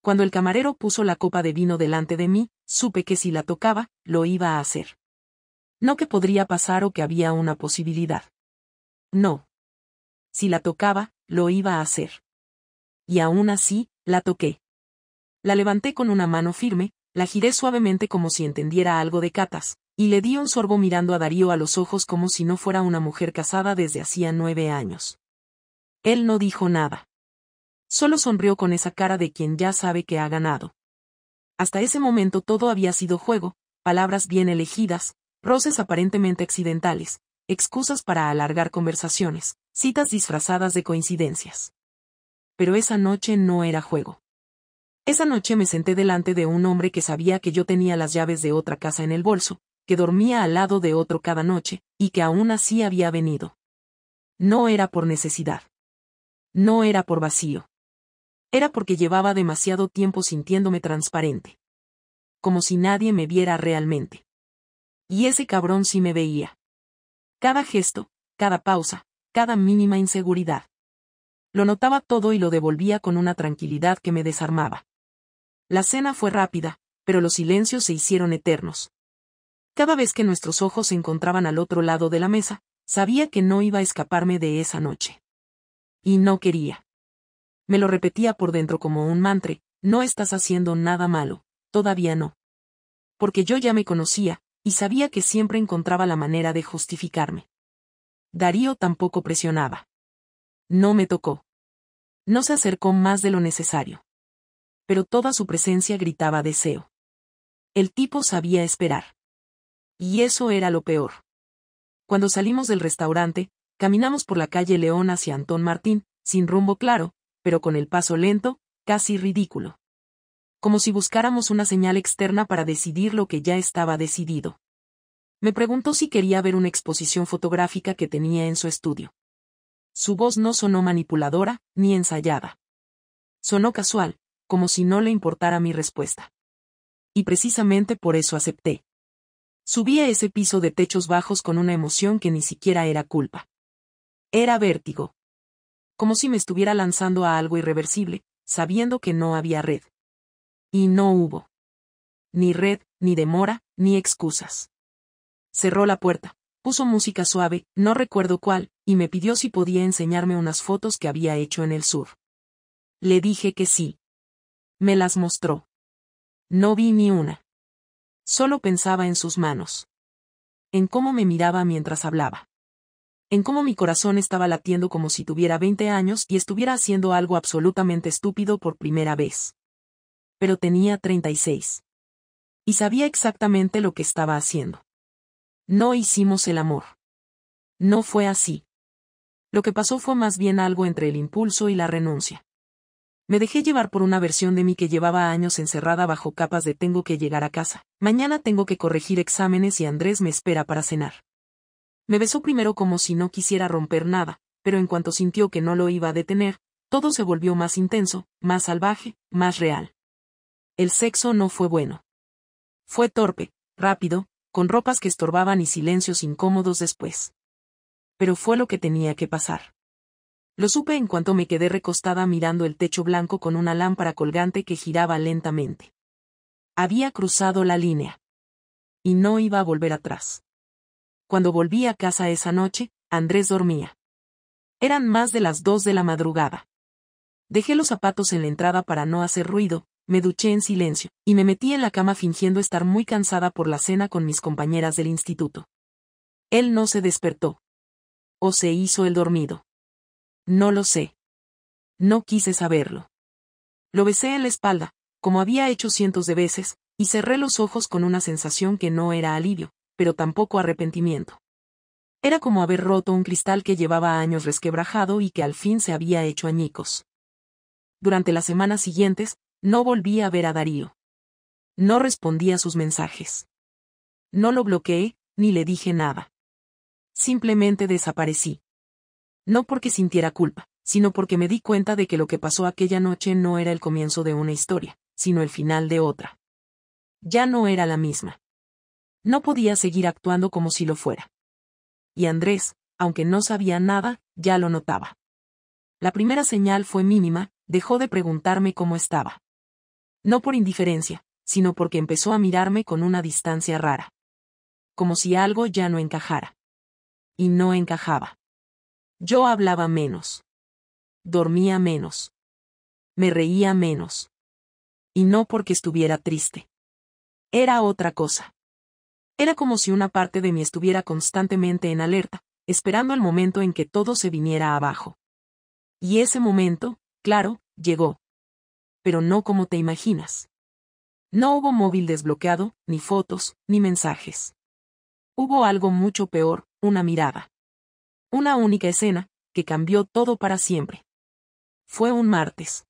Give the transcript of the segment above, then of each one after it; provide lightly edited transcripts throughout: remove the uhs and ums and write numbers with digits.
Cuando el camarero puso la copa de vino delante de mí, supe que si la tocaba, lo iba a hacer. No que podría pasar o que había una posibilidad. No. Si la tocaba, lo iba a hacer. Y aún así, la toqué. La levanté con una mano firme, la giré suavemente como si entendiera algo de catas, y le di un sorbo mirando a Darío a los ojos como si no fuera una mujer casada desde hacía 9 años. Él no dijo nada. Solo sonrió con esa cara de quien ya sabe que ha ganado. Hasta ese momento todo había sido juego, palabras bien elegidas, roces aparentemente accidentales, excusas para alargar conversaciones, citas disfrazadas de coincidencias. Pero esa noche no era juego. Esa noche me senté delante de un hombre que sabía que yo tenía las llaves de otra casa en el bolso, que dormía al lado de otro cada noche, y que aún así había venido. No era por necesidad. No era por vacío. Era porque llevaba demasiado tiempo sintiéndome transparente. Como si nadie me viera realmente. Y ese cabrón sí me veía. Cada gesto, cada pausa, cada mínima inseguridad. Lo notaba todo y lo devolvía con una tranquilidad que me desarmaba. La cena fue rápida, pero los silencios se hicieron eternos. Cada vez que nuestros ojos se encontraban al otro lado de la mesa, sabía que no iba a escaparme de esa noche. Y no quería. Me lo repetía por dentro como un mantra: no estás haciendo nada malo, todavía no. Porque yo ya me conocía, y sabía que siempre encontraba la manera de justificarme. Darío tampoco presionaba. No me tocó. No se acercó más de lo necesario. Pero toda su presencia gritaba deseo. El tipo sabía esperar. Y eso era lo peor. Cuando salimos del restaurante, caminamos por la calle León hacia Antón Martín, sin rumbo claro, pero con el paso lento, casi ridículo. Como si buscáramos una señal externa para decidir lo que ya estaba decidido. Me preguntó si quería ver una exposición fotográfica que tenía en su estudio. Su voz no sonó manipuladora, ni ensayada. Sonó casual, como si no le importara mi respuesta. Y precisamente por eso acepté. Subí a ese piso de techos bajos con una emoción que ni siquiera era culpa. Era vértigo. Como si me estuviera lanzando a algo irreversible, sabiendo que no había red. Y no hubo. Ni red, ni demora, ni excusas. Cerró la puerta, puso música suave, no recuerdo cuál, y me pidió si podía enseñarme unas fotos que había hecho en el sur. Le dije que sí. Me las mostró. No vi ni una. Solo pensaba en sus manos. En cómo me miraba mientras hablaba. En cómo mi corazón estaba latiendo como si tuviera 20 años y estuviera haciendo algo absolutamente estúpido por primera vez. Pero tenía 36. Y sabía exactamente lo que estaba haciendo. No hicimos el amor. No fue así. Lo que pasó fue más bien algo entre el impulso y la renuncia. Me dejé llevar por una versión de mí que llevaba años encerrada bajo capas de tengo que llegar a casa, mañana tengo que corregir exámenes y Andrés me espera para cenar. Me besó primero como si no quisiera romper nada, pero en cuanto sintió que no lo iba a detener, todo se volvió más intenso, más salvaje, más real. El sexo no fue bueno. Fue torpe, rápido, con ropas que estorbaban y silencios incómodos después. Pero fue lo que tenía que pasar. Lo supe en cuanto me quedé recostada mirando el techo blanco con una lámpara colgante que giraba lentamente. Había cruzado la línea. Y no iba a volver atrás. Cuando volví a casa esa noche, Andrés dormía. Eran más de las 2 de la madrugada. Dejé los zapatos en la entrada para no hacer ruido, me duché en silencio, y me metí en la cama fingiendo estar muy cansada por la cena con mis compañeras del instituto. Él no se despertó. ¿O se hizo el dormido? No lo sé. No quise saberlo. Lo besé en la espalda, como había hecho cientos de veces, y cerré los ojos con una sensación que no era alivio, pero tampoco arrepentimiento. Era como haber roto un cristal que llevaba años resquebrajado y que al fin se había hecho añicos. Durante las semanas siguientes, no volví a ver a Darío. No respondí a sus mensajes. No lo bloqueé, ni le dije nada. Simplemente desaparecí. No porque sintiera culpa, sino porque me di cuenta de que lo que pasó aquella noche no era el comienzo de una historia, sino el final de otra. Ya no era la misma. No podía seguir actuando como si lo fuera. Y Andrés, aunque no sabía nada, ya lo notaba. La primera señal fue mínima, dejó de preguntarme cómo estaba. No por indiferencia, sino porque empezó a mirarme con una distancia rara. Como si algo ya no encajara. Y no encajaba. Yo hablaba menos. Dormía menos. Me reía menos. Y no porque estuviera triste. Era otra cosa. Era como si una parte de mí estuviera constantemente en alerta, esperando el momento en que todo se viniera abajo. Y ese momento, claro, llegó. Pero no como te imaginas. No hubo móvil desbloqueado, ni fotos, ni mensajes. Hubo algo mucho peor, una mirada. Una única escena, que cambió todo para siempre. Fue un martes.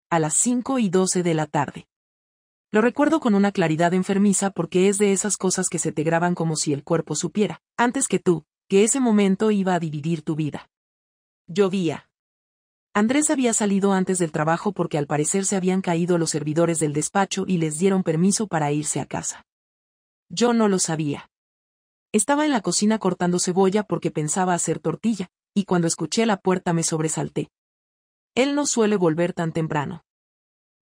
A las 5:12 de la tarde. Lo recuerdo con una claridad enfermiza porque es de esas cosas que se te graban como si el cuerpo supiera, antes que tú, que ese momento iba a dividir tu vida. Llovía. Andrés había salido antes del trabajo porque al parecer se habían caído los servidores del despacho y les dieron permiso para irse a casa. Yo no lo sabía. Estaba en la cocina cortando cebolla porque pensaba hacer tortilla, y cuando escuché la puerta me sobresalté. Él no suele volver tan temprano.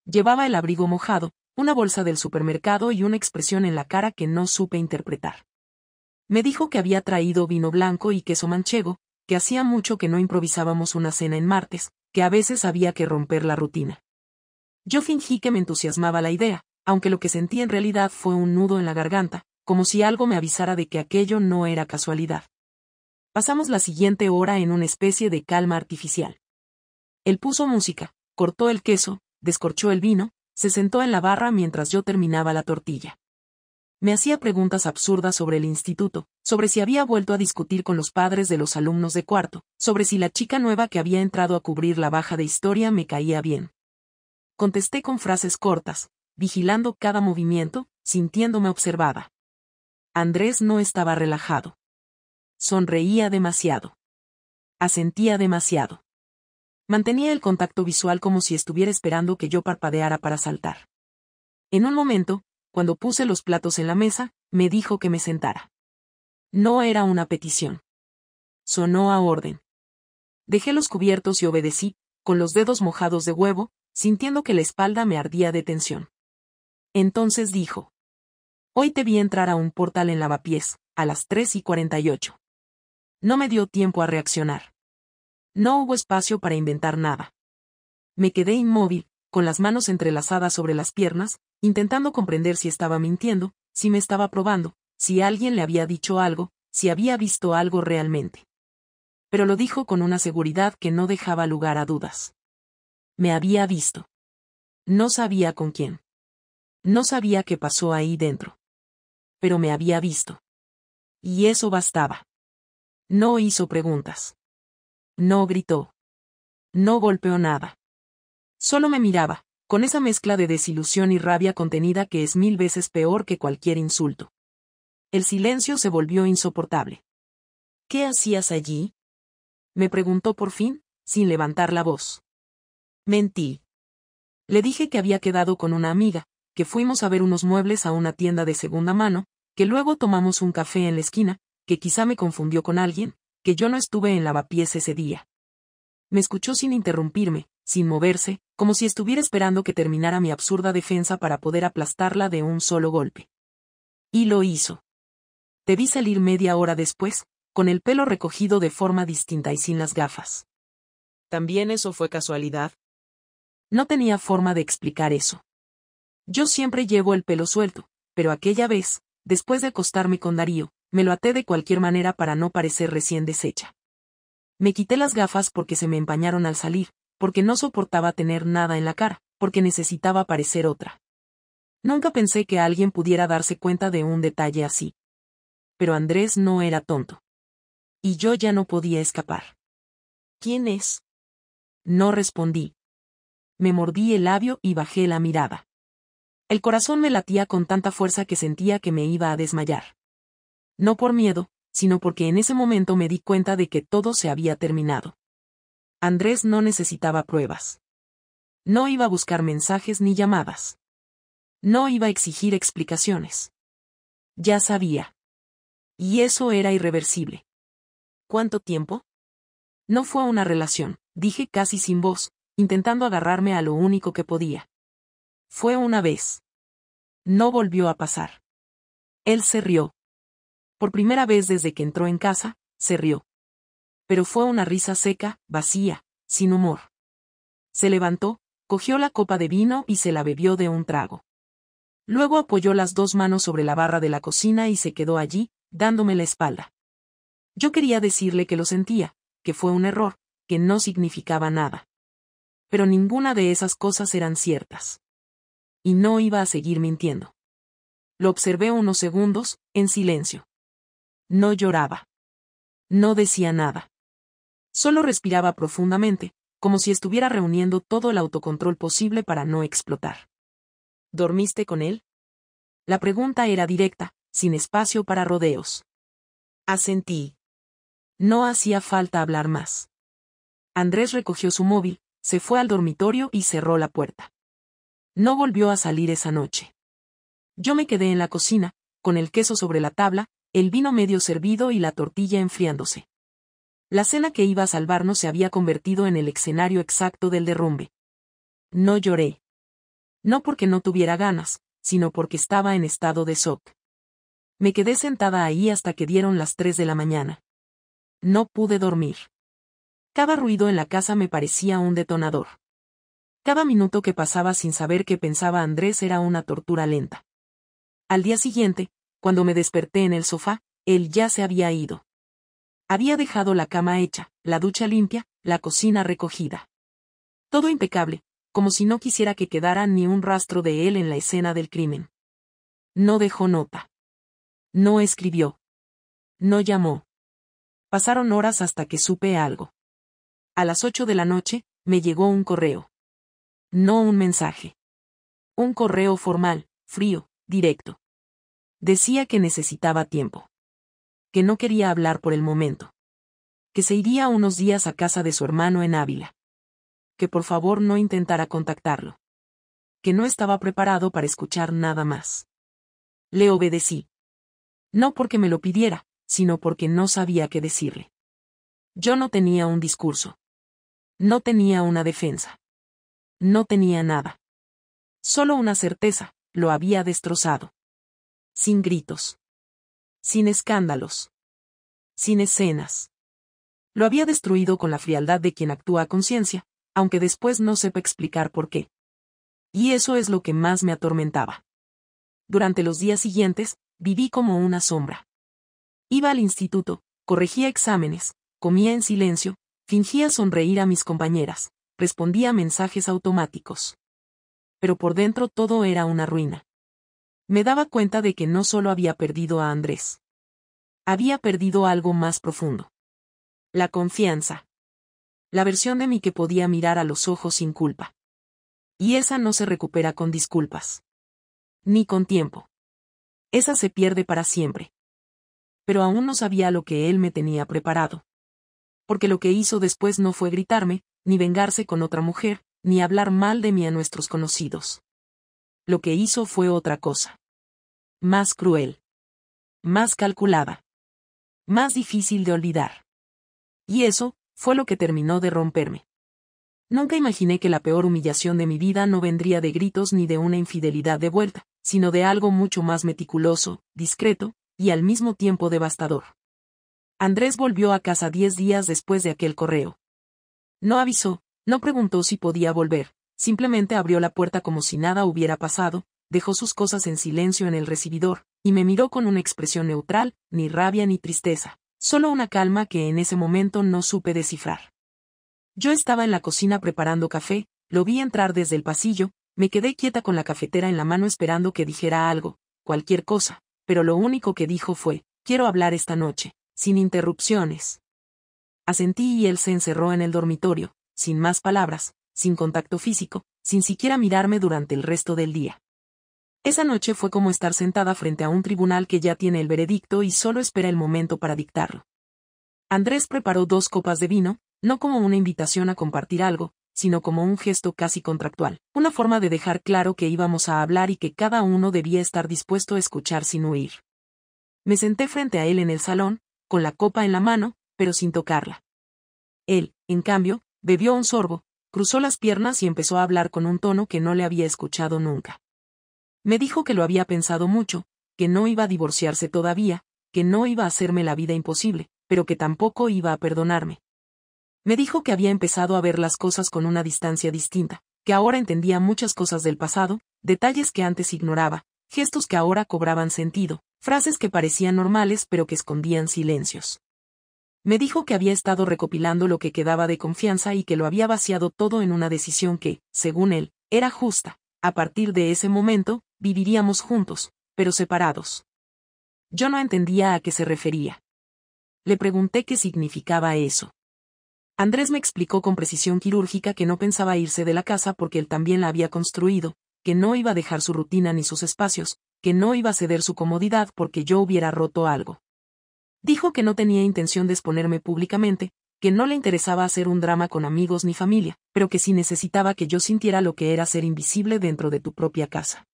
Llevaba el abrigo mojado, una bolsa del supermercado y una expresión en la cara que no supe interpretar. Me dijo que había traído vino blanco y queso manchego, que hacía mucho que no improvisábamos una cena en martes, que a veces había que romper la rutina. Yo fingí que me entusiasmaba la idea, aunque lo que sentí en realidad fue un nudo en la garganta, como si algo me avisara de que aquello no era casualidad. Pasamos la siguiente hora en una especie de calma artificial. Él puso música, cortó el queso, descorchó el vino, se sentó en la barra mientras yo terminaba la tortilla. Me hacía preguntas absurdas sobre el instituto, sobre si había vuelto a discutir con los padres de los alumnos de cuarto, sobre si la chica nueva que había entrado a cubrir la baja de historia me caía bien. Contesté con frases cortas, vigilando cada movimiento, sintiéndome observada. Andrés no estaba relajado. Sonreía demasiado. Asentía demasiado. Mantenía el contacto visual como si estuviera esperando que yo parpadeara para saltar. En un momento, cuando puse los platos en la mesa, me dijo que me sentara. No era una petición. Sonó a orden. Dejé los cubiertos y obedecí, con los dedos mojados de huevo, sintiendo que la espalda me ardía de tensión. Entonces dijo: Hoy te vi entrar a un portal en Lavapiés, a las 3:48. No me dio tiempo a reaccionar. No hubo espacio para inventar nada. Me quedé inmóvil, con las manos entrelazadas sobre las piernas, intentando comprender si estaba mintiendo, si me estaba probando, si alguien le había dicho algo, si había visto algo realmente. Pero lo dijo con una seguridad que no dejaba lugar a dudas. Me había visto. No sabía con quién. No sabía qué pasó ahí dentro. Pero me había visto. Y eso bastaba. No hizo preguntas. No gritó. No golpeó nada. Solo me miraba, con esa mezcla de desilusión y rabia contenida que es 1000 veces peor que cualquier insulto. El silencio se volvió insoportable. ¿Qué hacías allí?, me preguntó por fin, sin levantar la voz. Mentí. Le dije que había quedado con una amiga, que fuimos a ver unos muebles a una tienda de segunda mano, que luego tomamos un café en la esquina, que quizá me confundió con alguien, que yo no estuve en Lavapiés ese día. Me escuchó sin interrumpirme, sin moverse, como si estuviera esperando que terminara mi absurda defensa para poder aplastarla de un solo golpe. Y lo hizo. Te vi salir media hora después, con el pelo recogido de forma distinta y sin las gafas. ¿También eso fue casualidad? No tenía forma de explicar eso. Yo siempre llevo el pelo suelto, pero aquella vez, después de acostarme con Darío, me lo até de cualquier manera para no parecer recién deshecha. Me quité las gafas porque se me empañaron al salir, porque no soportaba tener nada en la cara, porque necesitaba parecer otra. Nunca pensé que alguien pudiera darse cuenta de un detalle así. Pero Andrés no era tonto. Y yo ya no podía escapar. ¿Quién es? No respondí. Me mordí el labio y bajé la mirada. El corazón me latía con tanta fuerza que sentía que me iba a desmayar. No por miedo, sino porque en ese momento me di cuenta de que todo se había terminado. Andrés no necesitaba pruebas. No iba a buscar mensajes ni llamadas. No iba a exigir explicaciones. Ya sabía. Y eso era irreversible. ¿Cuánto tiempo? No fue una relación, dije casi sin voz, intentando agarrarme a lo único que podía. Fue una vez. No volvió a pasar. Él se rió. Por primera vez desde que entró en casa, se rió. Pero fue una risa seca, vacía, sin humor. Se levantó, cogió la copa de vino y se la bebió de un trago. Luego apoyó las dos manos sobre la barra de la cocina y se quedó allí, dándome la espalda. Yo quería decirle que lo sentía, que fue un error, que no significaba nada. Pero ninguna de esas cosas eran ciertas. Y no iba a seguir mintiendo. Lo observé unos segundos, en silencio. No lloraba. No decía nada. Solo respiraba profundamente, como si estuviera reuniendo todo el autocontrol posible para no explotar. ¿Dormiste con él? La pregunta era directa, sin espacio para rodeos. Asentí. No hacía falta hablar más. Andrés recogió su móvil, se fue al dormitorio y cerró la puerta. No volvió a salir esa noche. Yo me quedé en la cocina, con el queso sobre la tabla, el vino medio servido y la tortilla enfriándose. La cena que iba a salvarnos se había convertido en el escenario exacto del derrumbe. No lloré. No porque no tuviera ganas, sino porque estaba en estado de shock. Me quedé sentada ahí hasta que dieron las 3 de la mañana. No pude dormir. Cada ruido en la casa me parecía un detonador. Cada minuto que pasaba sin saber qué pensaba Andrés era una tortura lenta. Al día siguiente, cuando me desperté en el sofá, él ya se había ido. Había dejado la cama hecha, la ducha limpia, la cocina recogida. Todo impecable, como si no quisiera que quedara ni un rastro de él en la escena del crimen. No dejó nota. No escribió. No llamó. Pasaron horas hasta que supe algo. A las 8 de la noche, me llegó un correo. No un mensaje. Un correo formal, frío, directo. Decía que necesitaba tiempo. Que no quería hablar por el momento. Que se iría unos días a casa de su hermano en Ávila. Que por favor no intentara contactarlo. Que no estaba preparado para escuchar nada más. Le obedecí. No porque me lo pidiera, sino porque no sabía qué decirle. Yo no tenía un discurso. No tenía una defensa. No tenía nada. Solo una certeza, lo había destrozado. Sin gritos. Sin escándalos. Sin escenas. Lo había destruido con la frialdad de quien actúa a conciencia, aunque después no sepa explicar por qué. Y eso es lo que más me atormentaba. Durante los días siguientes, viví como una sombra. Iba al instituto, corregía exámenes, comía en silencio, fingía sonreír a mis compañeras, respondía a mensajes automáticos. Pero por dentro todo era una ruina. Me daba cuenta de que no solo había perdido a Andrés. Había perdido algo más profundo. La confianza. La versión de mí que podía mirar a los ojos sin culpa. Y esa no se recupera con disculpas. Ni con tiempo. Esa se pierde para siempre. Pero aún no sabía lo que él me tenía preparado. Porque lo que hizo después no fue gritarme, ni vengarse con otra mujer, ni hablar mal de mí a nuestros conocidos. Lo que hizo fue otra cosa. Más cruel. Más calculada. Más difícil de olvidar. Y eso, fue lo que terminó de romperme. Nunca imaginé que la peor humillación de mi vida no vendría de gritos ni de una infidelidad de vuelta, sino de algo mucho más meticuloso, discreto, y al mismo tiempo devastador. Andrés volvió a casa 10 días después de aquel correo. No avisó, no preguntó si podía volver, simplemente abrió la puerta como si nada hubiera pasado, dejó sus cosas en silencio en el recibidor, y me miró con una expresión neutral, ni rabia ni tristeza, solo una calma que en ese momento no supe descifrar. Yo estaba en la cocina preparando café, lo vi entrar desde el pasillo, me quedé quieta con la cafetera en la mano esperando que dijera algo, cualquier cosa, pero lo único que dijo fue, quiero hablar esta noche, sin interrupciones. Asentí y él se encerró en el dormitorio, sin más palabras, sin contacto físico, sin siquiera mirarme durante el resto del día. Esa noche fue como estar sentada frente a un tribunal que ya tiene el veredicto y solo espera el momento para dictarlo. Andrés preparó 2 copas de vino, no como una invitación a compartir algo, sino como un gesto casi contractual, una forma de dejar claro que íbamos a hablar y que cada uno debía estar dispuesto a escuchar sin huir. Me senté frente a él en el salón, con la copa en la mano, pero sin tocarla. Él, en cambio, bebió un sorbo, cruzó las piernas y empezó a hablar con un tono que no le había escuchado nunca. Me dijo que lo había pensado mucho, que no iba a divorciarse todavía, que no iba a hacerme la vida imposible, pero que tampoco iba a perdonarme. Me dijo que había empezado a ver las cosas con una distancia distinta, que ahora entendía muchas cosas del pasado, detalles que antes ignoraba, gestos que ahora cobraban sentido, frases que parecían normales pero que escondían silencios. Me dijo que había estado recopilando lo que quedaba de confianza y que lo había vaciado todo en una decisión que, según él, era justa. A partir de ese momento, viviríamos juntos, pero separados. Yo no entendía a qué se refería. Le pregunté qué significaba eso. Andrés me explicó con precisión quirúrgica que no pensaba irse de la casa porque él también la había construido, que no iba a dejar su rutina ni sus espacios, que no iba a ceder su comodidad porque yo hubiera roto algo. Dijo que no tenía intención de exponerme públicamente, que no le interesaba hacer un drama con amigos ni familia, pero que sí necesitaba que yo sintiera lo que era ser invisible dentro de tu propia casa.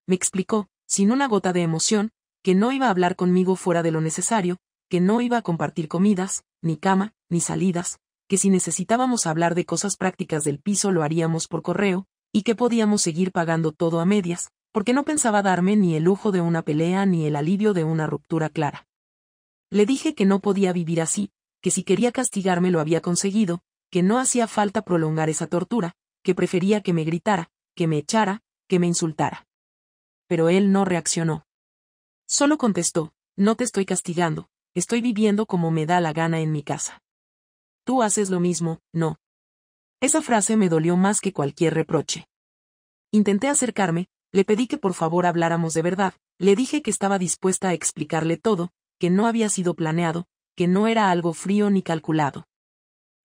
Me explicó, sin una gota de emoción, que no iba a hablar conmigo fuera de lo necesario, que no iba a compartir comidas, ni cama, ni salidas, que si necesitábamos hablar de cosas prácticas del piso lo haríamos por correo, y que podíamos seguir pagando todo a medias, porque no pensaba darme ni el lujo de una pelea ni el alivio de una ruptura clara. Le dije que no podía vivir así, que si quería castigarme lo había conseguido, que no hacía falta prolongar esa tortura, que prefería que me gritara, que me echara, que me insultara. Pero él no reaccionó. Solo contestó, no te estoy castigando, estoy viviendo como me da la gana en mi casa. Tú haces lo mismo, ¿no? Esa frase me dolió más que cualquier reproche. Intenté acercarme, le pedí que por favor habláramos de verdad, le dije que estaba dispuesta a explicarle todo, que no había sido planeado, que no era algo frío ni calculado.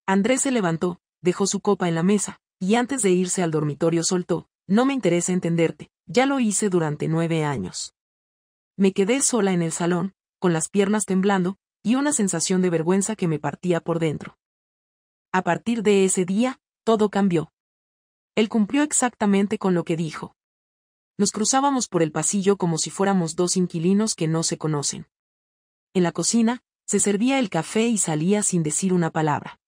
Andrés se levantó, dejó su copa en la mesa, y antes de irse al dormitorio soltó, no me interesa entenderte, ya lo hice durante 9 años. Me quedé sola en el salón, con las piernas temblando, y una sensación de vergüenza que me partía por dentro. A partir de ese día, todo cambió. Él cumplió exactamente con lo que dijo. Nos cruzábamos por el pasillo como si fuéramos dos inquilinos que no se conocen. En la cocina, se servía el café y salía sin decir una palabra.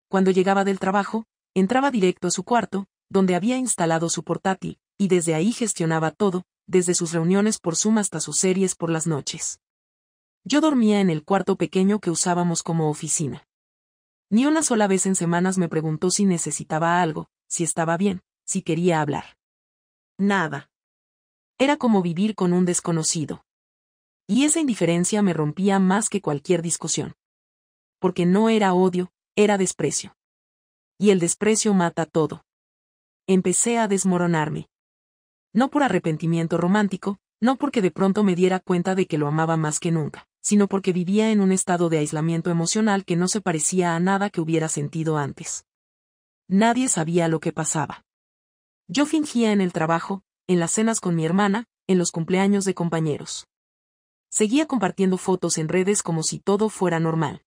Cuando llegaba del trabajo, entraba directo a su cuarto, donde había instalado su portátil, y desde ahí gestionaba todo, desde sus reuniones por Zoom hasta sus series por las noches. Yo dormía en el cuarto pequeño que usábamos como oficina. Ni una sola vez en semanas me preguntó si necesitaba algo, si estaba bien, si quería hablar. Nada. Era como vivir con un desconocido. Y esa indiferencia me rompía más que cualquier discusión. Porque no era odio, era desprecio. Y el desprecio mata todo. Empecé a desmoronarme. No por arrepentimiento romántico, no porque de pronto me diera cuenta de que lo amaba más que nunca, sino porque vivía en un estado de aislamiento emocional que no se parecía a nada que hubiera sentido antes. Nadie sabía lo que pasaba. Yo fingía en el trabajo, en las cenas con mi hermana, en los cumpleaños de compañeros. Seguía compartiendo fotos en redes como si todo fuera normal.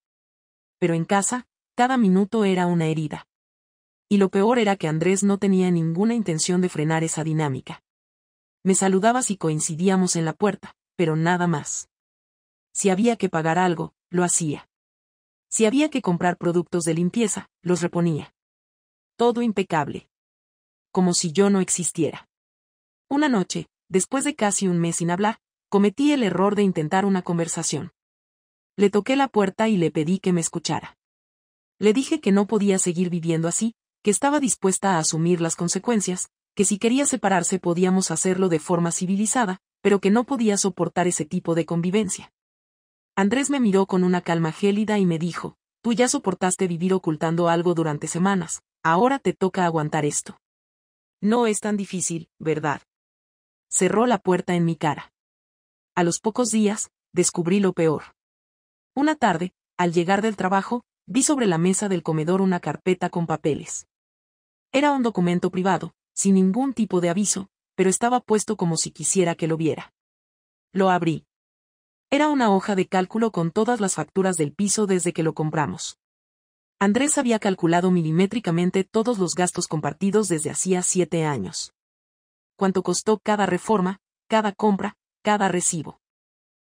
Pero en casa, cada minuto era una herida. Y lo peor era que Andrés no tenía ninguna intención de frenar esa dinámica. Me saludaba si coincidíamos en la puerta, pero nada más. Si había que pagar algo, lo hacía. Si había que comprar productos de limpieza, los reponía. Todo impecable. Como si yo no existiera. Una noche, después de casi un mes sin hablar, cometí el error de intentar una conversación. Le toqué la puerta y le pedí que me escuchara. Le dije que no podía seguir viviendo así, que estaba dispuesta a asumir las consecuencias, que si quería separarse podíamos hacerlo de forma civilizada, pero que no podía soportar ese tipo de convivencia. Andrés me miró con una calma gélida y me dijo, tú ya soportaste vivir ocultando algo durante semanas, ahora te toca aguantar esto. No es tan difícil, ¿verdad? Cerró la puerta en mi cara. A los pocos días, descubrí lo peor. Una tarde, al llegar del trabajo, vi sobre la mesa del comedor una carpeta con papeles. Era un documento privado, sin ningún tipo de aviso, pero estaba puesto como si quisiera que lo viera. Lo abrí. Era una hoja de cálculo con todas las facturas del piso desde que lo compramos. Andrés había calculado milimétricamente todos los gastos compartidos desde hacía 7 años. Cuánto costó cada reforma, cada compra, cada recibo.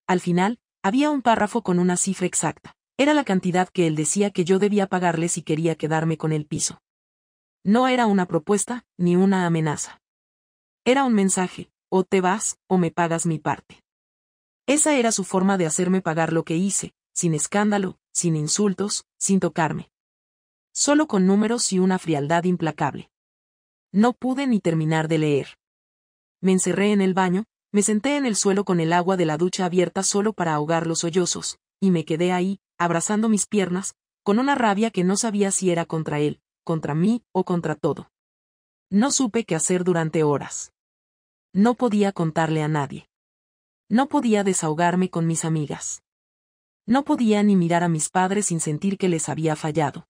Al final, había un párrafo con una cifra exacta. Era la cantidad que él decía que yo debía pagarle si quería quedarme con el piso. No era una propuesta, ni una amenaza. Era un mensaje: o te vas, o me pagas mi parte. Esa era su forma de hacerme pagar lo que hice, sin escándalo, sin insultos, sin tocarme. Solo con números y una frialdad implacable. No pude ni terminar de leer. Me encerré en el baño, me senté en el suelo con el agua de la ducha abierta solo para ahogar los sollozos, y me quedé ahí, abrazando mis piernas, con una rabia que no sabía si era contra él, contra mí o contra todo. No supe qué hacer durante horas. No podía contarle a nadie. No podía desahogarme con mis amigas. No podía ni mirar a mis padres sin sentir que les había fallado.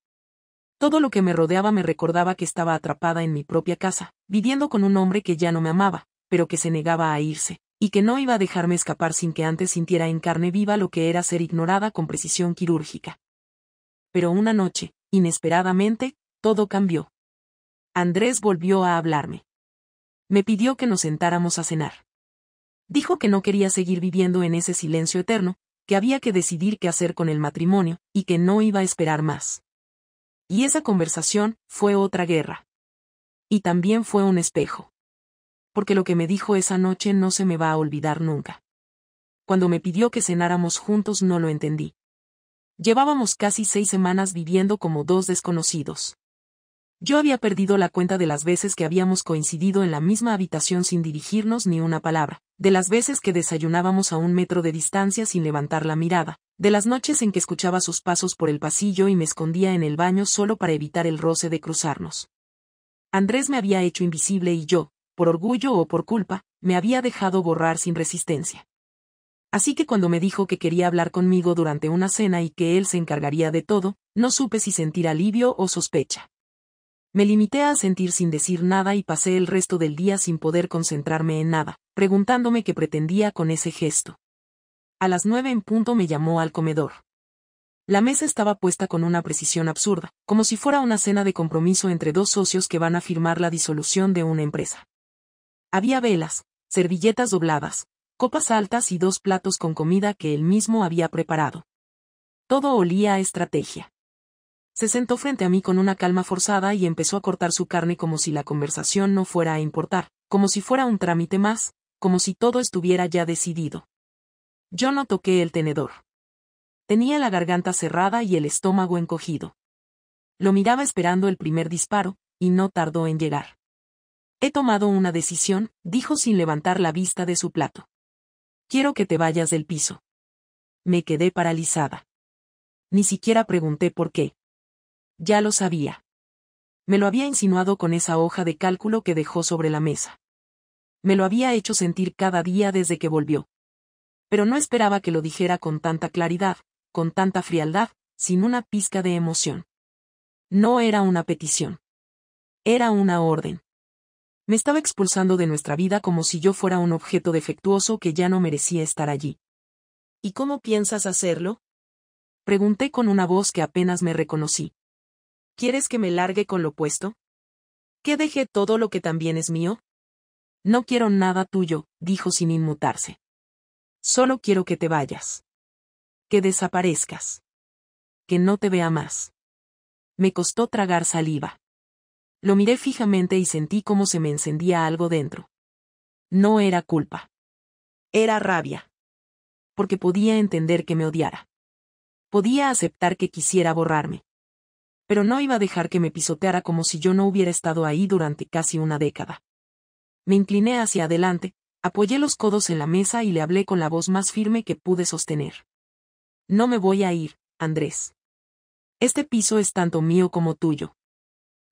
Todo lo que me rodeaba me recordaba que estaba atrapada en mi propia casa, viviendo con un hombre que ya no me amaba, pero que se negaba a irse, y que no iba a dejarme escapar sin que antes sintiera en carne viva lo que era ser ignorada con precisión quirúrgica. Pero una noche, inesperadamente, todo cambió. Andrés volvió a hablarme. Me pidió que nos sentáramos a cenar. Dijo que no quería seguir viviendo en ese silencio eterno, que había que decidir qué hacer con el matrimonio, y que no iba a esperar más. Y esa conversación fue otra guerra. Y también fue un espejo. Porque lo que me dijo esa noche no se me va a olvidar nunca. Cuando me pidió que cenáramos juntos no lo entendí. Llevábamos casi 6 semanas viviendo como dos desconocidos. Yo había perdido la cuenta de las veces que habíamos coincidido en la misma habitación sin dirigirnos ni una palabra, de las veces que desayunábamos a 1 metro de distancia sin levantar la mirada, de las noches en que escuchaba sus pasos por el pasillo y me escondía en el baño solo para evitar el roce de cruzarnos. Andrés me había hecho invisible y yo, por orgullo o por culpa, me había dejado borrar sin resistencia. Así que cuando me dijo que quería hablar conmigo durante una cena y que él se encargaría de todo, no supe si sentir alivio o sospecha. Me limité a sentir sin decir nada y pasé el resto del día sin poder concentrarme en nada, preguntándome qué pretendía con ese gesto. A las 9 en punto me llamó al comedor. La mesa estaba puesta con una precisión absurda, como si fuera una cena de compromiso entre dos socios que van a firmar la disolución de una empresa. Había velas, servilletas dobladas, copas altas y 2 platos con comida que él mismo había preparado. Todo olía a estrategia. Se sentó frente a mí con una calma forzada y empezó a cortar su carne como si la conversación no fuera a importar, como si fuera un trámite más, como si todo estuviera ya decidido. Yo no toqué el tenedor. Tenía la garganta cerrada y el estómago encogido. Lo miraba esperando el primer disparo, y no tardó en llegar. He tomado una decisión, dijo sin levantar la vista de su plato. Quiero que te vayas del piso. Me quedé paralizada. Ni siquiera pregunté por qué. Ya lo sabía. Me lo había insinuado con esa hoja de cálculo que dejó sobre la mesa. Me lo había hecho sentir cada día desde que volvió. Pero no esperaba que lo dijera con tanta claridad, con tanta frialdad, sin una pizca de emoción. No era una petición. Era una orden. Me estaba expulsando de nuestra vida como si yo fuera un objeto defectuoso que ya no merecía estar allí. ¿Y cómo piensas hacerlo?, pregunté con una voz que apenas me reconocí. ¿Quieres que me largue con lo puesto? ¿Que deje todo lo que también es mío? No quiero nada tuyo, dijo sin inmutarse. Solo quiero que te vayas. Que desaparezcas. Que no te vea más. Me costó tragar saliva. Lo miré fijamente y sentí cómo se me encendía algo dentro. No era culpa. Era rabia. Porque podía entender que me odiara. Podía aceptar que quisiera borrarme. Pero no iba a dejar que me pisoteara como si yo no hubiera estado ahí durante casi una década. Me incliné hacia adelante, apoyé los codos en la mesa y le hablé con la voz más firme que pude sostener. No me voy a ir, Andrés. Este piso es tanto mío como tuyo.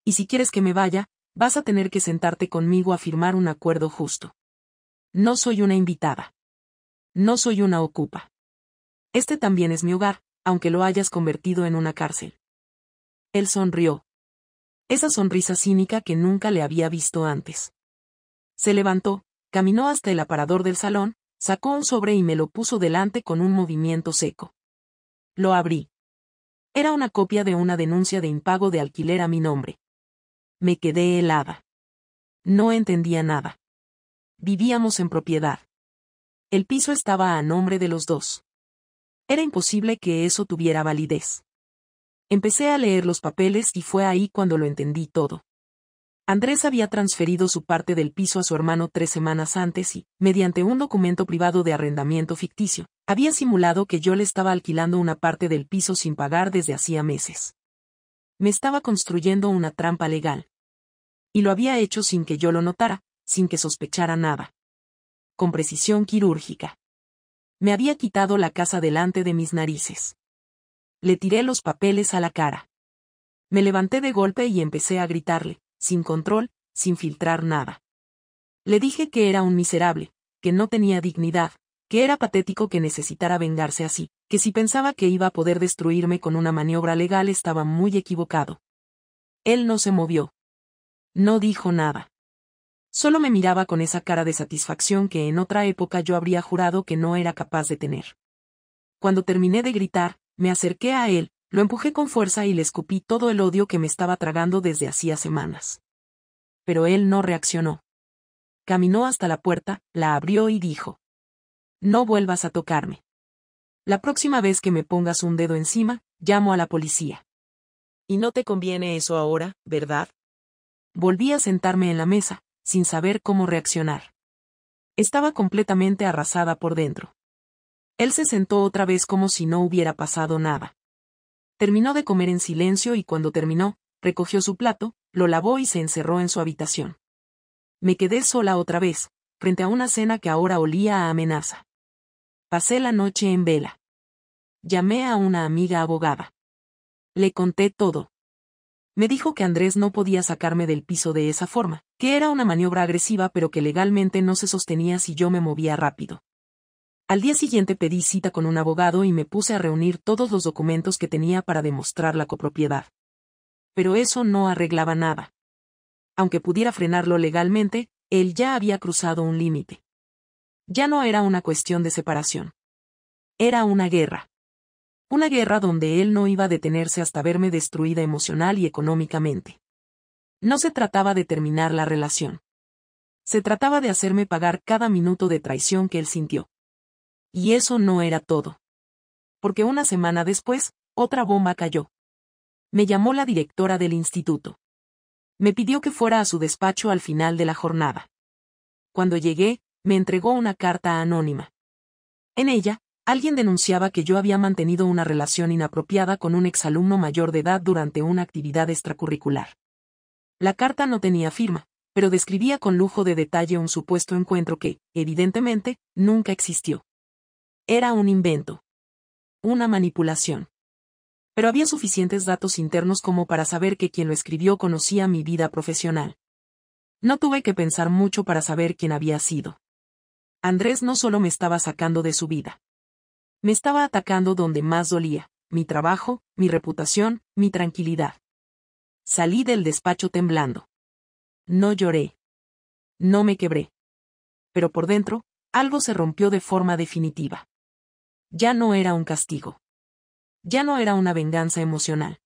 Y si quieres que me vaya, vas a tener que sentarte conmigo a firmar un acuerdo justo. No soy una invitada. No soy una ocupa. Este también es mi hogar, aunque lo hayas convertido en una cárcel. Él sonrió. Esa sonrisa cínica que nunca le había visto antes. Se levantó, caminó hasta el aparador del salón, sacó un sobre y me lo puso delante con un movimiento seco. Lo abrí. Era una copia de una denuncia de impago de alquiler a mi nombre. Me quedé helada. No entendía nada. Vivíamos en propiedad. El piso estaba a nombre de los dos. Era imposible que eso tuviera validez. Empecé a leer los papeles y fue ahí cuando lo entendí todo. Andrés había transferido su parte del piso a su hermano 3 semanas antes y, mediante un documento privado de arrendamiento ficticio, había simulado que yo le estaba alquilando una parte del piso sin pagar desde hacía meses. Me estaba construyendo una trampa legal. Y lo había hecho sin que yo lo notara, sin que sospechara nada. Con precisión quirúrgica. Me había quitado la casa delante de mis narices. Le tiré los papeles a la cara. Me levanté de golpe y empecé a gritarle, sin control, sin filtrar nada. Le dije que era un miserable, que no tenía dignidad, que era patético que necesitara vengarse así, que si pensaba que iba a poder destruirme con una maniobra legal estaba muy equivocado. Él no se movió. No dijo nada. Solo me miraba con esa cara de satisfacción que en otra época yo habría jurado que no era capaz de tener. Cuando terminé de gritar, me acerqué a él, lo empujé con fuerza y le escupí todo el odio que me estaba tragando desde hacía semanas. Pero él no reaccionó. Caminó hasta la puerta, la abrió y dijo: «No vuelvas a tocarme. La próxima vez que me pongas un dedo encima, llamo a la policía». «Y no te conviene eso ahora, ¿verdad?». Volví a sentarme en la mesa, sin saber cómo reaccionar. Estaba completamente arrasada por dentro. Él se sentó otra vez como si no hubiera pasado nada. Terminó de comer en silencio y cuando terminó, recogió su plato, lo lavó y se encerró en su habitación. Me quedé sola otra vez, frente a una cena que ahora olía a amenaza. Pasé la noche en vela. Llamé a una amiga abogada. Le conté todo. Me dijo que Andrés no podía sacarme del piso de esa forma, que era una maniobra agresiva pero que legalmente no se sostenía si yo me movía rápido. Al día siguiente pedí cita con un abogado y me puse a reunir todos los documentos que tenía para demostrar la copropiedad. Pero eso no arreglaba nada. Aunque pudiera frenarlo legalmente, él ya había cruzado un límite. Ya no era una cuestión de separación. Era una guerra. Una guerra donde él no iba a detenerse hasta verme destruida emocional y económicamente. No se trataba de terminar la relación. Se trataba de hacerme pagar cada minuto de traición que él sintió. Y eso no era todo. Porque una semana después, otra bomba cayó. Me llamó la directora del instituto. Me pidió que fuera a su despacho al final de la jornada. Cuando llegué, me entregó una carta anónima. En ella, alguien denunciaba que yo había mantenido una relación inapropiada con un exalumno mayor de edad durante una actividad extracurricular. La carta no tenía firma, pero describía con lujo de detalle un supuesto encuentro que, evidentemente, nunca existió. Era un invento. Una manipulación. Pero había suficientes datos internos como para saber que quien lo escribió conocía mi vida profesional. No tuve que pensar mucho para saber quién había sido. Andrés no solo me estaba sacando de su vida. Me estaba atacando donde más dolía, mi trabajo, mi reputación, mi tranquilidad. Salí del despacho temblando. No lloré. No me quebré. Pero por dentro, algo se rompió de forma definitiva. Ya no era un castigo. Ya no era una venganza emocional.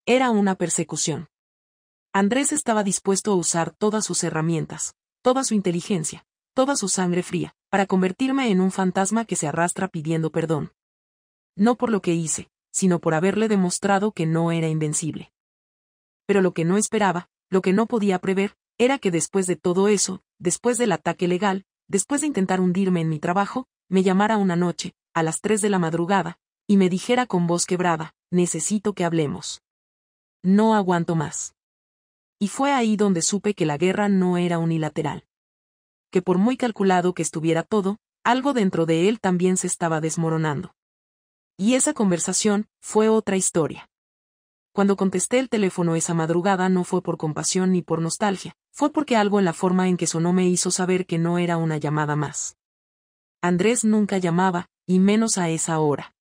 Era una persecución. Andrés estaba dispuesto a usar todas sus herramientas, toda su inteligencia, toda su sangre fría, para convertirme en un fantasma que se arrastra pidiendo perdón. No por lo que hice, sino por haberle demostrado que no era invencible. Pero lo que no esperaba, lo que no podía prever, era que después de todo eso, después del ataque legal, después de intentar hundirme en mi trabajo, me llamara una noche, a las 3 de la madrugada, y me dijera con voz quebrada: «Necesito que hablemos. No aguanto más». Y fue ahí donde supe que la guerra no era unilateral. Que por muy calculado que estuviera todo, algo dentro de él también se estaba desmoronando. Y esa conversación fue otra historia. Cuando contesté el teléfono esa madrugada no fue por compasión ni por nostalgia, fue porque algo en la forma en que sonó me hizo saber que no era una llamada más. Andrés nunca llamaba, y menos a esa hora.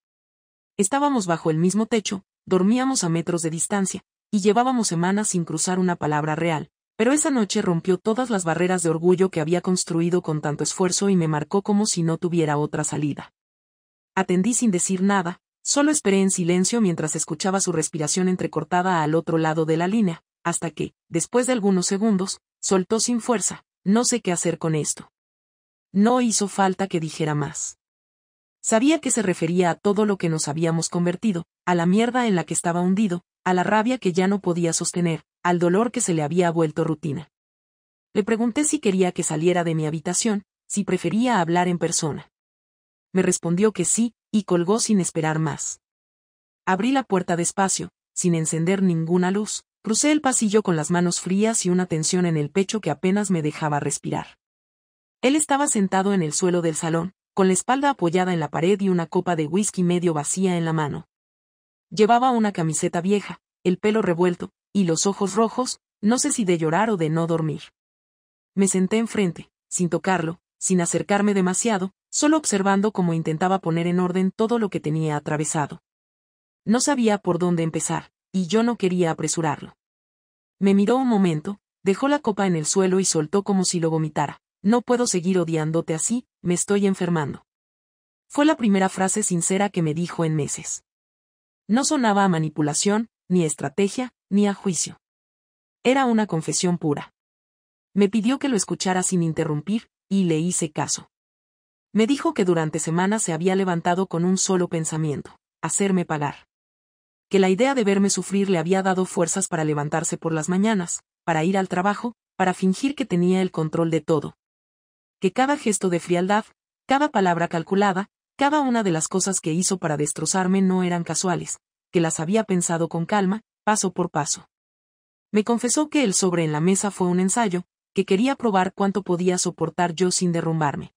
Estábamos bajo el mismo techo, dormíamos a metros de distancia, y llevábamos semanas sin cruzar una palabra real, pero esa noche rompió todas las barreras de orgullo que había construido con tanto esfuerzo y me marcó como si no tuviera otra salida. Atendí sin decir nada, solo esperé en silencio mientras escuchaba su respiración entrecortada al otro lado de la línea, hasta que, después de algunos segundos, soltó sin fuerza: «No sé qué hacer con esto». No hizo falta que dijera más. Sabía que se refería a todo lo que nos habíamos convertido, a la mierda en la que estaba hundido, a la rabia que ya no podía sostener, al dolor que se le había vuelto rutina. Le pregunté si quería que saliera de mi habitación, si prefería hablar en persona. Me respondió que sí, y colgó sin esperar más. Abrí la puerta despacio, sin encender ninguna luz, crucé el pasillo con las manos frías y una tensión en el pecho que apenas me dejaba respirar. Él estaba sentado en el suelo del salón, con la espalda apoyada en la pared y una copa de whisky medio vacía en la mano. Llevaba una camiseta vieja, el pelo revuelto, y los ojos rojos, no sé si de llorar o de no dormir. Me senté enfrente, sin tocarlo, sin acercarme demasiado, solo observando cómo intentaba poner en orden todo lo que tenía atravesado. No sabía por dónde empezar, y yo no quería apresurarlo. Me miró un momento, dejó la copa en el suelo y soltó como si lo vomitara. No puedo seguir odiándote así, me estoy enfermando. Fue la primera frase sincera que me dijo en meses. No sonaba a manipulación, ni a estrategia, ni a juicio. Era una confesión pura. Me pidió que lo escuchara sin interrumpir, y le hice caso. Me dijo que durante semanas se había levantado con un solo pensamiento: hacerme pagar. Que la idea de verme sufrir le había dado fuerzas para levantarse por las mañanas, para ir al trabajo, para fingir que tenía el control de todo. Que cada gesto de frialdad, cada palabra calculada, cada una de las cosas que hizo para destrozarme no eran casuales, que las había pensado con calma, paso por paso. Me confesó que el sobre en la mesa fue un ensayo, que quería probar cuánto podía soportar yo sin derrumbarme.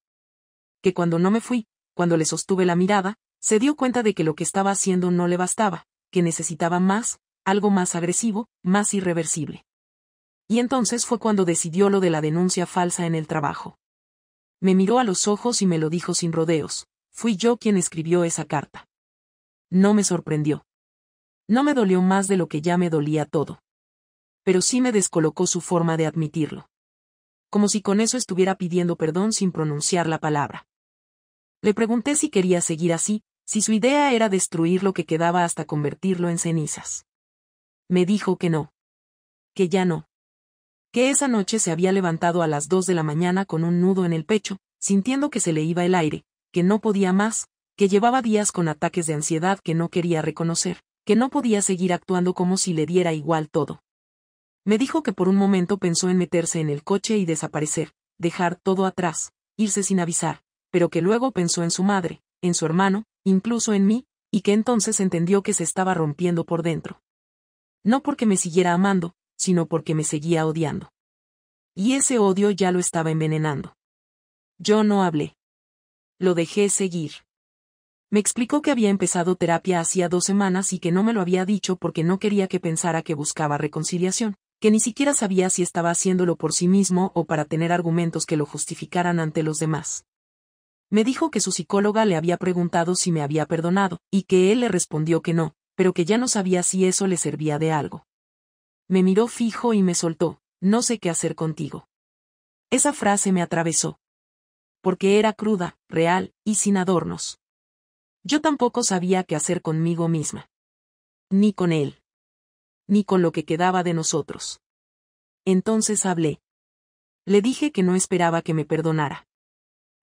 Que cuando no me fui, cuando le sostuve la mirada, se dio cuenta de que lo que estaba haciendo no le bastaba, que necesitaba más, algo más agresivo, más irreversible. Y entonces fue cuando decidió lo de la denuncia falsa en el trabajo. Me miró a los ojos y me lo dijo sin rodeos: fui yo quien escribió esa carta. No me sorprendió. No me dolió más de lo que ya me dolía todo. Pero sí me descolocó su forma de admitirlo. Como si con eso estuviera pidiendo perdón sin pronunciar la palabra. Le pregunté si quería seguir así, si su idea era destruir lo que quedaba hasta convertirlo en cenizas. Me dijo que no. Que ya no. Que esa noche se había levantado a las 2 de la mañana con un nudo en el pecho, sintiendo que se le iba el aire, que no podía más, que llevaba días con ataques de ansiedad que no quería reconocer, que no podía seguir actuando como si le diera igual todo. Me dijo que por un momento pensó en meterse en el coche y desaparecer, dejar todo atrás, irse sin avisar, pero que luego pensó en su madre, en su hermano, incluso en mí, y que entonces entendió que se estaba rompiendo por dentro. No porque me siguiera amando, sino porque me seguía odiando. Y ese odio ya lo estaba envenenando. Yo no hablé. Lo dejé seguir. Me explicó que había empezado terapia hacía 2 semanas y que no me lo había dicho porque no quería que pensara que buscaba reconciliación, que ni siquiera sabía si estaba haciéndolo por sí mismo o para tener argumentos que lo justificaran ante los demás. Me dijo que su psicóloga le había preguntado si me había perdonado, y que él le respondió que no, pero que ya no sabía si eso le servía de algo. Me miró fijo y me soltó: no sé qué hacer contigo. Esa frase me atravesó. Porque era cruda, real, y sin adornos. Yo tampoco sabía qué hacer conmigo misma. Ni con él. Ni con lo que quedaba de nosotros. Entonces hablé. Le dije que no esperaba que me perdonara.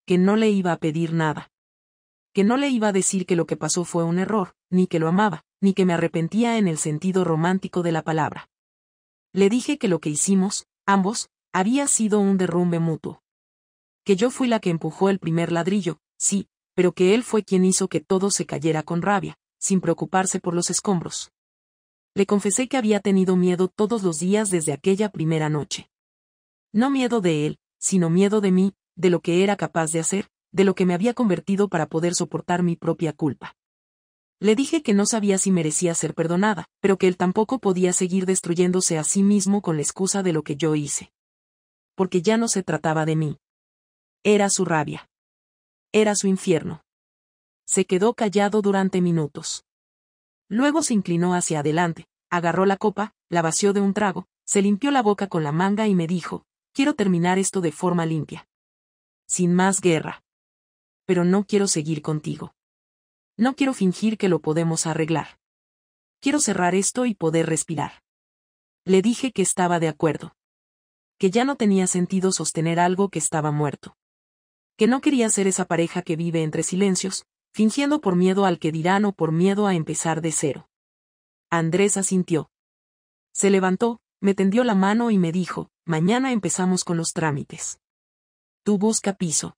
Que no le iba a pedir nada. Que no le iba a decir que lo que pasó fue un error, ni que lo amaba, ni que me arrepentía en el sentido romántico de la palabra. Le dije que lo que hicimos, ambos, había sido un derrumbe mutuo. Que yo fui la que empujó el primer ladrillo, sí, pero que él fue quien hizo que todo se cayera con rabia, sin preocuparse por los escombros. Le confesé que había tenido miedo todos los días desde aquella primera noche. No miedo de él, sino miedo de mí, de lo que era capaz de hacer, de lo que me había convertido para poder soportar mi propia culpa. Le dije que no sabía si merecía ser perdonada, pero que él tampoco podía seguir destruyéndose a sí mismo con la excusa de lo que yo hice. Porque ya no se trataba de mí. Era su rabia. Era su infierno. Se quedó callado durante minutos. Luego se inclinó hacia adelante, agarró la copa, la vació de un trago, se limpió la boca con la manga y me dijo: quiero terminar esto de forma limpia. Sin más guerra. Pero no quiero seguir contigo. No quiero fingir que lo podemos arreglar. Quiero cerrar esto y poder respirar. Le dije que estaba de acuerdo. Que ya no tenía sentido sostener algo que estaba muerto. Que no quería ser esa pareja que vive entre silencios, fingiendo por miedo al que dirán o por miedo a empezar de cero. Andrés asintió. Se levantó, me tendió la mano y me dijo, mañana empezamos con los trámites. Tú busca piso.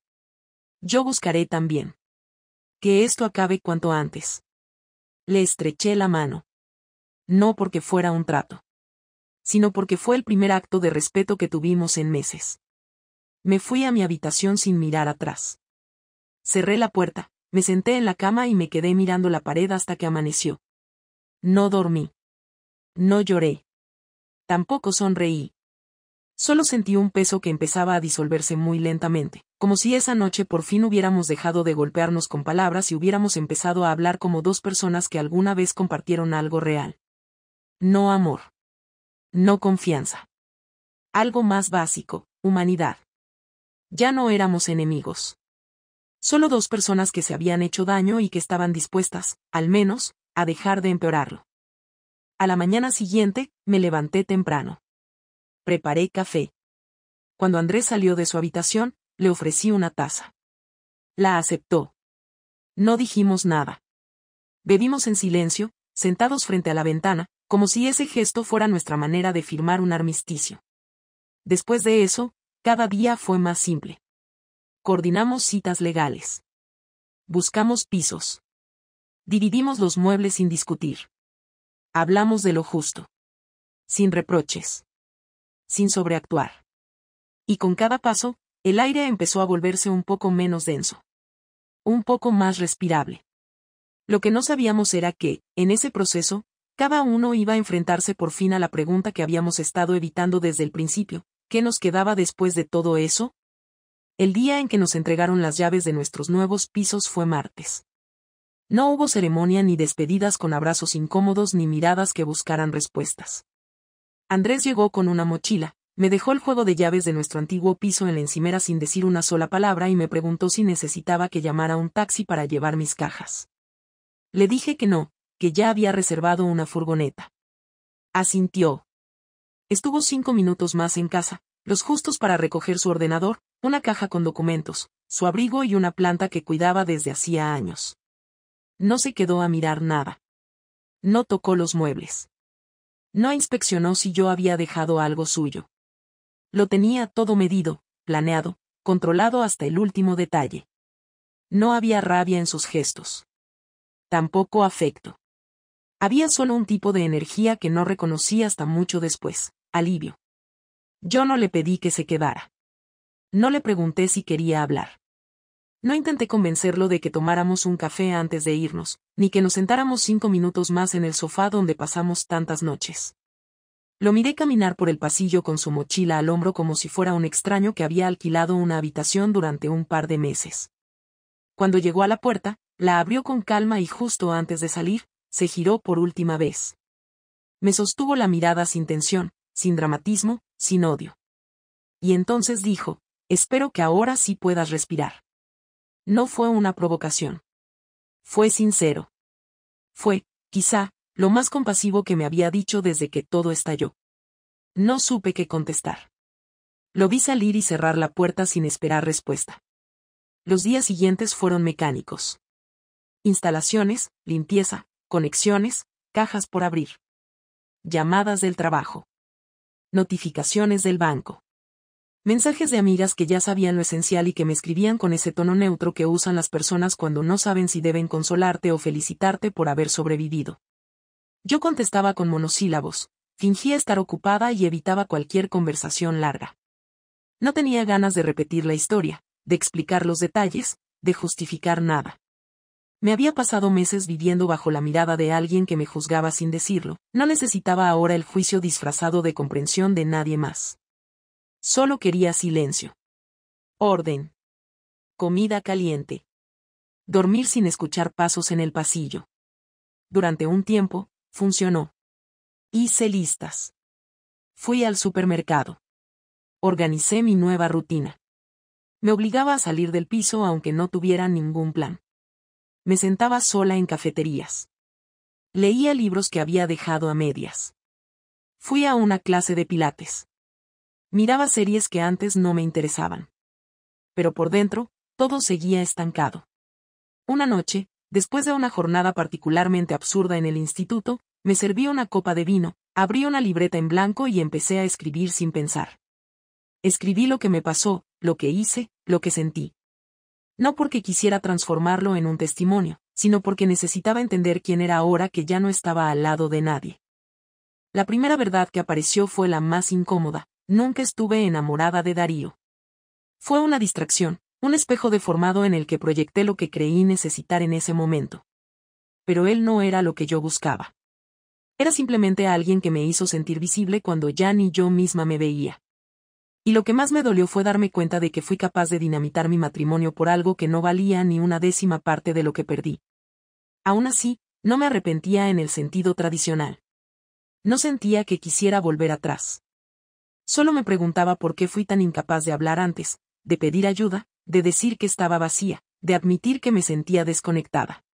Yo buscaré también. Que esto acabe cuanto antes. Le estreché la mano. No porque fuera un trato, sino porque fue el primer acto de respeto que tuvimos en meses. Me fui a mi habitación sin mirar atrás. Cerré la puerta, me senté en la cama y me quedé mirando la pared hasta que amaneció. No dormí. No lloré. Tampoco sonreí. Solo sentí un peso que empezaba a disolverse muy lentamente, como si esa noche por fin hubiéramos dejado de golpearnos con palabras y hubiéramos empezado a hablar como dos personas que alguna vez compartieron algo real. No amor. No confianza. Algo más básico, humanidad. Ya no éramos enemigos. Solo dos personas que se habían hecho daño y que estaban dispuestas, al menos, a dejar de empeorarlo. A la mañana siguiente, me levanté temprano. Preparé café. Cuando Andrés salió de su habitación, le ofrecí una taza. La aceptó. No dijimos nada. Bebimos en silencio, sentados frente a la ventana, como si ese gesto fuera nuestra manera de firmar un armisticio. Después de eso, cada día fue más simple. Coordinamos citas legales. Buscamos pisos. Dividimos los muebles sin discutir. Hablamos de lo justo. Sin reproches. Sin sobreactuar. Y con cada paso, el aire empezó a volverse un poco menos denso. Un poco más respirable. Lo que no sabíamos era que, en ese proceso, cada uno iba a enfrentarse por fin a la pregunta que habíamos estado evitando desde el principio: ¿qué nos quedaba después de todo eso? El día en que nos entregaron las llaves de nuestros nuevos pisos fue martes. No hubo ceremonia ni despedidas con abrazos incómodos ni miradas que buscaran respuestas. Andrés llegó con una mochila, me dejó el juego de llaves de nuestro antiguo piso en la encimera sin decir una sola palabra y me preguntó si necesitaba que llamara un taxi para llevar mis cajas. Le dije que no, que ya había reservado una furgoneta. Asintió. Estuvo 5 minutos más en casa, los justos para recoger su ordenador, una caja con documentos, su abrigo y una planta que cuidaba desde hacía años. No se quedó a mirar nada. No tocó los muebles. No inspeccionó si yo había dejado algo suyo. Lo tenía todo medido, planeado, controlado hasta el último detalle. No había rabia en sus gestos. Tampoco afecto. Había solo un tipo de energía que no reconocí hasta mucho después: alivio. Yo no le pedí que se quedara. No le pregunté si quería hablar. No intenté convencerlo de que tomáramos un café antes de irnos, ni que nos sentáramos 5 minutos más en el sofá donde pasamos tantas noches. Lo miré caminar por el pasillo con su mochila al hombro como si fuera un extraño que había alquilado una habitación durante un par de meses. Cuando llegó a la puerta, la abrió con calma y justo antes de salir, se giró por última vez. Me sostuvo la mirada sin tensión, sin dramatismo, sin odio. Y entonces dijo: espero que ahora sí puedas respirar. No fue una provocación. Fue sincero. Fue, quizá, lo más compasivo que me había dicho desde que todo estalló. No supe qué contestar. Lo vi salir y cerrar la puerta sin esperar respuesta. Los días siguientes fueron mecánicos. Instalaciones, limpieza, conexiones, cajas por abrir. Llamadas del trabajo. Notificaciones del banco. Mensajes de amigas que ya sabían lo esencial y que me escribían con ese tono neutro que usan las personas cuando no saben si deben consolarte o felicitarte por haber sobrevivido. Yo contestaba con monosílabos, fingía estar ocupada y evitaba cualquier conversación larga. No tenía ganas de repetir la historia, de explicar los detalles, de justificar nada. Me había pasado meses viviendo bajo la mirada de alguien que me juzgaba sin decirlo, no necesitaba ahora el juicio disfrazado de comprensión de nadie más. Solo quería silencio. Orden. Comida caliente. Dormir sin escuchar pasos en el pasillo. Durante un tiempo, funcionó. Hice listas. Fui al supermercado. Organicé mi nueva rutina. Me obligaba a salir del piso aunque no tuviera ningún plan. Me sentaba sola en cafeterías. Leía libros que había dejado a medias. Fui a una clase de pilates. Miraba series que antes no me interesaban. Pero por dentro, todo seguía estancado. Una noche, después de una jornada particularmente absurda en el instituto, Me serví una copa de vino, abrí una libreta en blanco y empecé a escribir sin pensar. Escribí lo que me pasó, lo que hice, lo que sentí. No porque quisiera transformarlo en un testimonio, sino porque necesitaba entender quién era ahora que ya no estaba al lado de nadie. La primera verdad que apareció fue la más incómoda: nunca estuve enamorada de Darío. Fue una distracción, un espejo deformado en el que proyecté lo que creí necesitar en ese momento. Pero él no era lo que yo buscaba. Era simplemente alguien que me hizo sentir visible cuando ya ni yo misma me veía. Y lo que más me dolió fue darme cuenta de que fui capaz de dinamitar mi matrimonio por algo que no valía ni una décima parte de lo que perdí. Aún así, no me arrepentía en el sentido tradicional. No sentía que quisiera volver atrás. Solo me preguntaba por qué fui tan incapaz de hablar antes, de pedir ayuda, de decir que estaba vacía, de admitir que me sentía desconectada.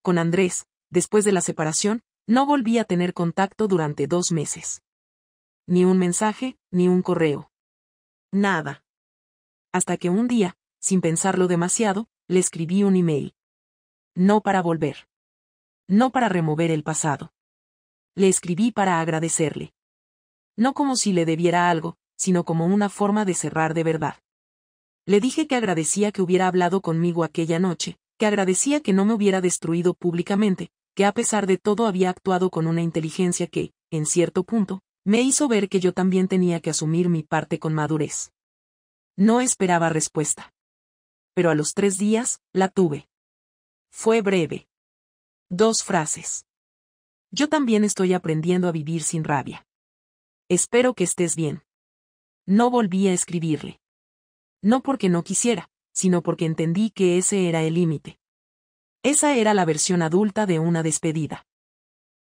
Con Andrés, después de la separación, no volví a tener contacto durante 2 meses. Ni un mensaje, ni un correo. Nada. Hasta que un día, sin pensarlo demasiado, le escribí un email. No para volver. No para remover el pasado. Le escribí para agradecerle. No como si le debiera algo, sino como una forma de cerrar de verdad. Le dije que agradecía que hubiera hablado conmigo aquella noche, que agradecía que no me hubiera destruido públicamente, que a pesar de todo había actuado con una inteligencia que, en cierto punto, me hizo ver que yo también tenía que asumir mi parte con madurez. No esperaba respuesta. Pero a los 3 días, la tuve. Fue breve. 2 frases. Yo también estoy aprendiendo a vivir sin rabia. Espero que estés bien. No volví a escribirle. No porque no quisiera, sino porque entendí que ese era el límite. Esa era la versión adulta de una despedida.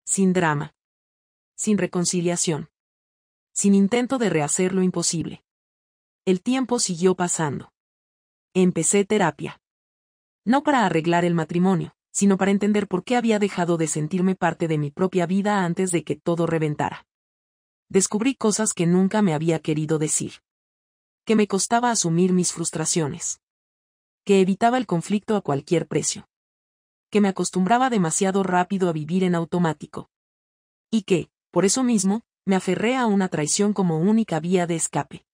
Sin drama. Sin reconciliación. Sin intento de rehacer lo imposible. El tiempo siguió pasando. Empecé terapia. No para arreglar el matrimonio, sino para entender por qué había dejado de sentirme parte de mi propia vida antes de que todo reventara. Descubrí cosas que nunca me había querido decir. Que me costaba asumir mis frustraciones. Que evitaba el conflicto a cualquier precio. Que me acostumbraba demasiado rápido a vivir en automático. Y que, por eso mismo, me aferré a una traición como única vía de escape.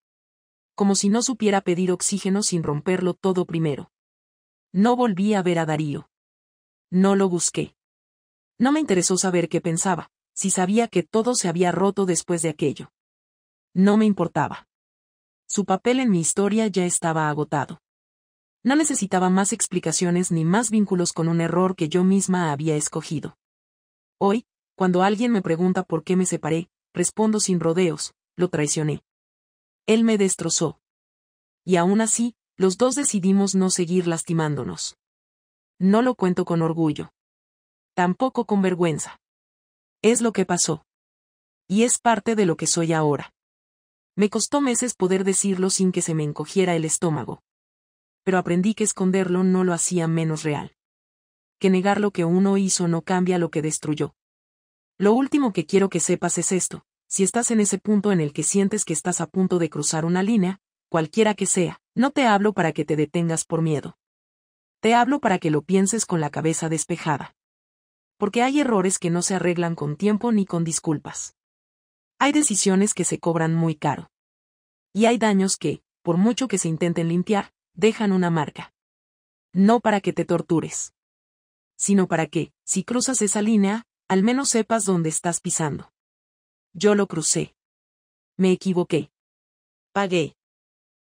Como si no supiera pedir oxígeno sin romperlo todo primero. No volví a ver a Darío. No lo busqué. No me interesó saber qué pensaba, si sabía que todo se había roto después de aquello. No me importaba. Su papel en mi historia ya estaba agotado. No necesitaba más explicaciones ni más vínculos con un error que yo misma había escogido. Hoy, cuando alguien me pregunta por qué me separé, respondo sin rodeos: lo traicioné. Él me destrozó. Y aún así, los dos decidimos no seguir lastimándonos. No lo cuento con orgullo. Tampoco con vergüenza. Es lo que pasó. Y es parte de lo que soy ahora. Me costó meses poder decirlo sin que se me encogiera el estómago. Pero aprendí que esconderlo no lo hacía menos real. Que negar lo que uno hizo no cambia lo que destruyó. Lo último que quiero que sepas es esto: si estás en ese punto en el que sientes que estás a punto de cruzar una línea, cualquiera que sea, no te hablo para que te detengas por miedo. Te hablo para que lo pienses con la cabeza despejada. Porque hay errores que no se arreglan con tiempo ni con disculpas. Hay decisiones que se cobran muy caro. Y hay daños que, por mucho que se intenten limpiar, dejan una marca. No para que te tortures. Sino para que, si cruzas esa línea, al menos sepas dónde estás pisando. Yo lo crucé. Me equivoqué. Pagué.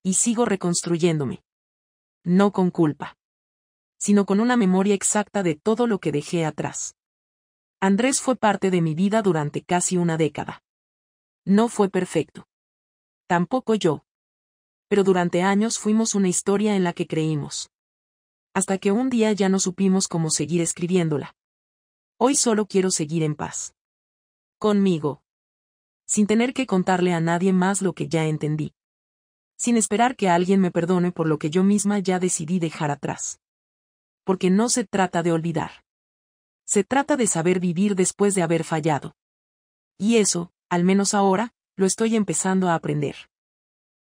Y sigo reconstruyéndome. No con culpa. Sino con una memoria exacta de todo lo que dejé atrás. Andrés fue parte de mi vida durante casi una década. No fue perfecto. Tampoco yo. Pero durante años fuimos una historia en la que creímos. Hasta que un día ya no supimos cómo seguir escribiéndola. Hoy solo quiero seguir en paz. Conmigo. Sin tener que contarle a nadie más lo que ya entendí. Sin esperar que alguien me perdone por lo que yo misma ya decidí dejar atrás. Porque no se trata de olvidar. Se trata de saber vivir después de haber fallado. Y eso, al menos ahora, lo estoy empezando a aprender.